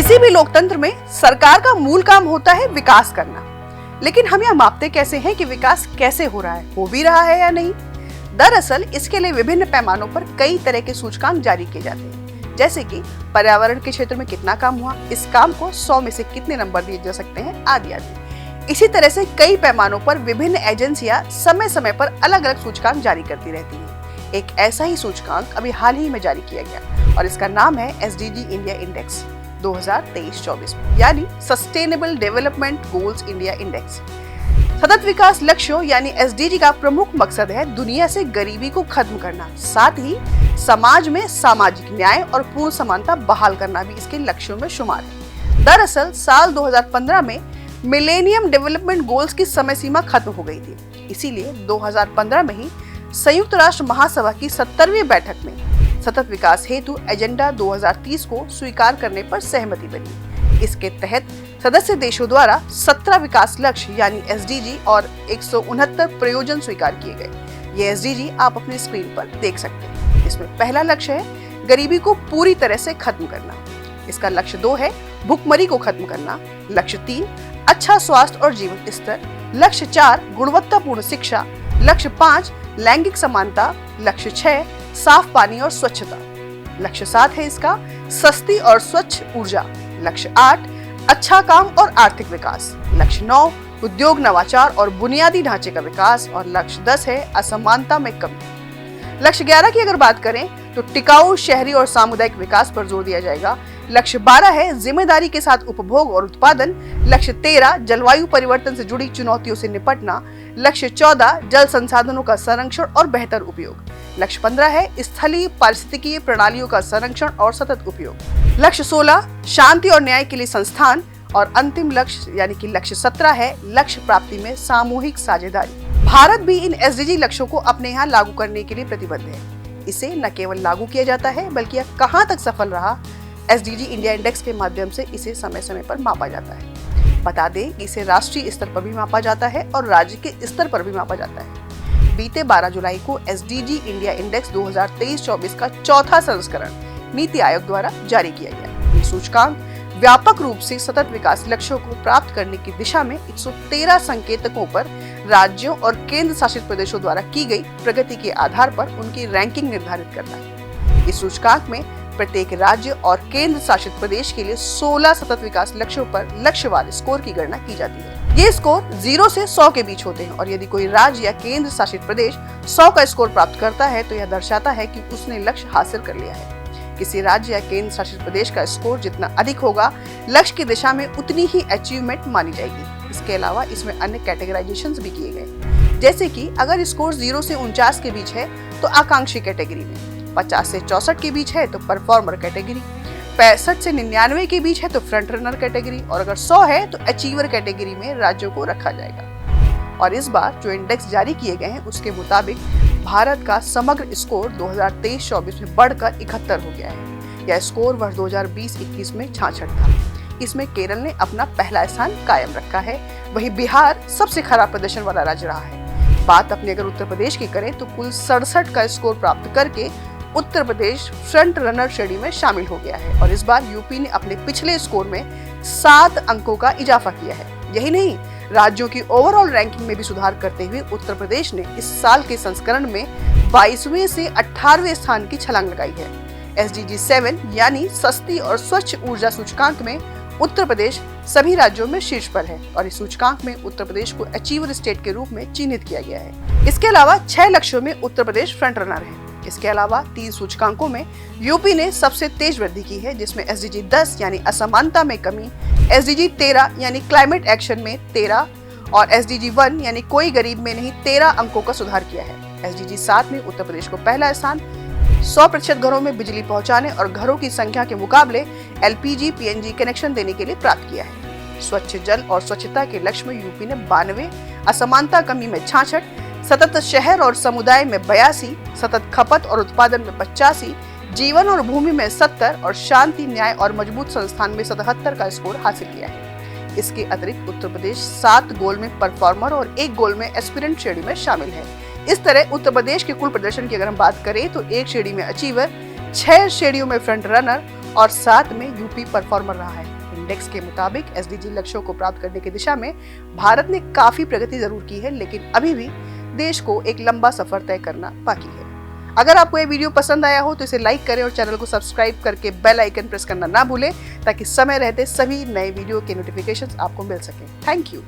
किसी भी लोकतंत्र में सरकार का मूल काम होता है विकास करना, लेकिन हम यह मापते कैसे हैं कि विकास कैसे हो रहा है, हो भी रहा है या नहीं। दरअसल इसके लिए विभिन्न पैमानों पर कई तरह के सूचकांक जारी किए जाते हैं, जैसे कि पर्यावरण के क्षेत्र में कितना काम हुआ, इस काम को 100 में से कितने नंबर दिए जा सकते हैं, आदि आदि। इसी तरह से कई पैमानों पर विभिन्न एजेंसियां समय समय पर अलग अलग सूचकांक जारी करती रहती हैं। एक ऐसा ही सूचकांक अभी हाल ही में जारी किया गया और इसका नाम है SDG इंडिया इंडेक्स 2023-24, यानी sustainable development goals India index. सतत विकास लक्ष्यों यानी SDG का प्रमुख मकसद है दुनिया से गरीबी को खत्म करना, साथ ही समाज में सामाजिक न्याय और पूर्ण समानता बहाल करना भी इसके लक्ष्यों में शुमार है। दरअसल साल 2015 में मिलेनियम डेवलपमेंट गोल्स की समय सीमा खत्म हो गई थी, इसीलिए 2015 में ही संयुक्त राष्ट्र महासभा की 70वीं बैठक में सतत विकास हेतु एजेंडा 2030 को स्वीकार करने पर सहमति बनी। इसके तहत सदस्य देशों द्वारा 17 विकास लक्ष्य यानी SDG और 169 प्रयोजन स्वीकार किए गए। ये SDG आप अपनी स्क्रीन पर देख सकते हैं। इसमें पहला लक्ष्य है गरीबी को पूरी तरह से खत्म करना। इसका लक्ष्य 2 है भुखमरी को खत्म करना। लक्ष्य 3 अच्छा स्वास्थ्य और जीवन स्तर। लक्ष्य 4 गुणवत्तापूर्ण शिक्षा। लक्ष्य 5 लैंगिक समानता। लक्ष्य 6 साफ पानी और स्वच्छता। लक्ष्य 7 है इसका सस्ती और स्वच्छ ऊर्जा। लक्ष्य 8 अच्छा काम और आर्थिक विकास। लक्ष्य 9 उद्योग नवाचार और बुनियादी ढांचे का विकास और लक्ष्य 10 है असमानता में कमी। लक्ष्य 11 की अगर बात करें तो टिकाऊ शहरी और सामुदायिक विकास पर जोर दिया जाएगा। लक्ष्य 12 है जिम्मेदारी के साथ उपभोग और उत्पादन। लक्ष्य 13 जलवायु परिवर्तन से जुड़ी चुनौतियों से निपटना। लक्ष्य 14 जल संसाधनों का संरक्षण और बेहतर उपयोग। लक्ष्य 15 है स्थलीय पारिस्थितिकीय प्रणालियों का संरक्षण और सतत उपयोग। लक्ष्य 16 शांति और न्याय के लिए संस्थान और अंतिम लक्ष्य यानी कि लक्ष्य 17 है लक्ष्य प्राप्ति में सामूहिक साझेदारी। भारत भी इन SDG लक्ष्यों को अपने यहाँ लागू करने के लिए प्रतिबद्ध है। इसे न केवल लागू किया जाता है बल्कि यह कहाँ तक सफल रहा, SDG इंडिया इंडेक्स के माध्यम से इसे समय समय पर मापा जाता है। बता दें कि इसे राष्ट्रीय स्तर पर भी मापा जाता है और राज्य के स्तर पर भी मापा जाता है। बीते 12 जुलाई को SDG इंडिया इंडेक्स 2023-24 का चौथा संस्करण नीति आयोग द्वारा जारी किया गया। ये सूचकांक व्यापक रूप से सतत विकास लक्ष्यों को प्राप्त करने की दिशा में 113 संकेतकों पर राज्यों और केंद्र शासित प्रदेशों द्वारा की गई प्रगति के आधार पर उनकी रैंकिंग निर्धारित करता है। इस सूचकांक में प्रत्येक राज्य और केंद्र शासित प्रदेश के लिए 16 सतत विकास लक्ष्यों पर लक्ष्यवार स्कोर की गणना की जाती है। ये स्कोर 0 से 100 के बीच होते हैं और यदि कोई राज्य या केंद्र शासित प्रदेश 100 का स्कोर प्राप्त करता है तो यह दर्शाता है कि उसने लक्ष्य हासिल कर लिया है। किसी राज्य या केंद्र शासित प्रदेश का स्कोर जितना अधिक होगा, लक्ष्य की दिशा में उतनी ही अचीवमेंट मानी जाएगी। इसके अलावा इसमें अन्य कैटेगराइजेशंस भी किए गए, जैसे कि अगर स्कोर 0 से 49 के बीच है तो आकांक्षी कैटेगरी में, 50 से 64 के बीच है तो परफॉर्मर कैटेगरी, 65 से 99 के बीच है तो फ्रंट रनर कैटेगरी और अगर 100 है तो अचीवर कैटेगरी में राज्यों को रखा जाएगा। और इस बार जो इंडेक्स जारी किए गए हैं उसके मुताबिक भारत का समग्र स्कोर 2023-24 में बढ़कर 71 हो गया है। यह स्कोर वर्ष 2020-21 में 66 था। इसमें केरल ने अपना पहला स्थान कायम रखा है, वहीं बिहार सबसे खराब प्रदर्शन वाला राज्य रहा है। बात अपने अगर उत्तर प्रदेश की करें तो कुल 67 का स्कोर प्राप्त करके उत्तर प्रदेश फ्रंट रनर श्रेणी में शामिल हो गया है और इस बार यूपी ने अपने पिछले स्कोर में 7 अंकों का इजाफा किया है। यही नहीं, राज्यों की ओवरऑल रैंकिंग में भी सुधार करते हुए उत्तर प्रदेश ने इस साल के संस्करण में 22वें से 18वें स्थान की छलांग लगाई है। SDG 7 यानी सस्ती और स्वच्छ ऊर्जा सूचकांक में उत्तर प्रदेश सभी राज्यों में शीर्ष पर है और इस सूचकांक में उत्तर प्रदेश को अचीवर स्टेट के रूप में चिन्हित किया गया है। इसके अलावा 6 लक्ष्यों में उत्तर प्रदेश फ्रंट रनर है। इसके अलावा 3 सूचकांकों में यूपी ने सबसे तेज वृद्धि की है, जिसमें SDG 10 यानी असमानता में कमी, SDG 13 यानी क्लाइमेट एक्शन में 13 और SDG 1 यानी कोई गरीब में नहीं 13 अंकों का सुधार किया है। SDG 7 में उत्तर प्रदेश को पहला स्थान, 100% घरों में बिजली पहुंचाने और घरों की संख्या के मुकाबले LPG PNG कनेक्शन देने के लिए प्राप्त किया है। स्वच्छ जल और स्वच्छता के लक्ष्य में यूपी ने 92, असमानता कमी में 66, सतत शहर और समुदाय में 82, सतत खपत और उत्पादन में 85, जीवन और भूमि में 70 और शांति न्याय और मजबूत संस्थान में 77 का स्कोर हासिल किया है। इसके अतिरिक्त उत्तर प्रदेश 7 गोल में परफॉर्मर और 1 गोल में एस्पिरेंट श्रेणी में शामिल है। इस तरह उत्तर प्रदेश के कुल प्रदर्शन की अगर हम बात करें तो 1 श्रेणी में अचीवर, 6 श्रेणियों में फ्रंट रनर और 7 में यूपी परफॉर्मर रहा है। इंडेक्स के मुताबिक एसडीजी लक्ष्यों को प्राप्त करने की दिशा में भारत ने काफी प्रगति जरूर की है, लेकिन अभी भी देश को एक लंबा सफर तय करना बाकी है। अगर आपको ये वीडियो पसंद आया हो तो इसे लाइक करें और चैनल को सब्सक्राइब करके बेल आइकन प्रेस करना ना भूलें, ताकि समय रहते सभी नए वीडियो के नोटिफिकेशंस आपको मिल सकें। Thank you.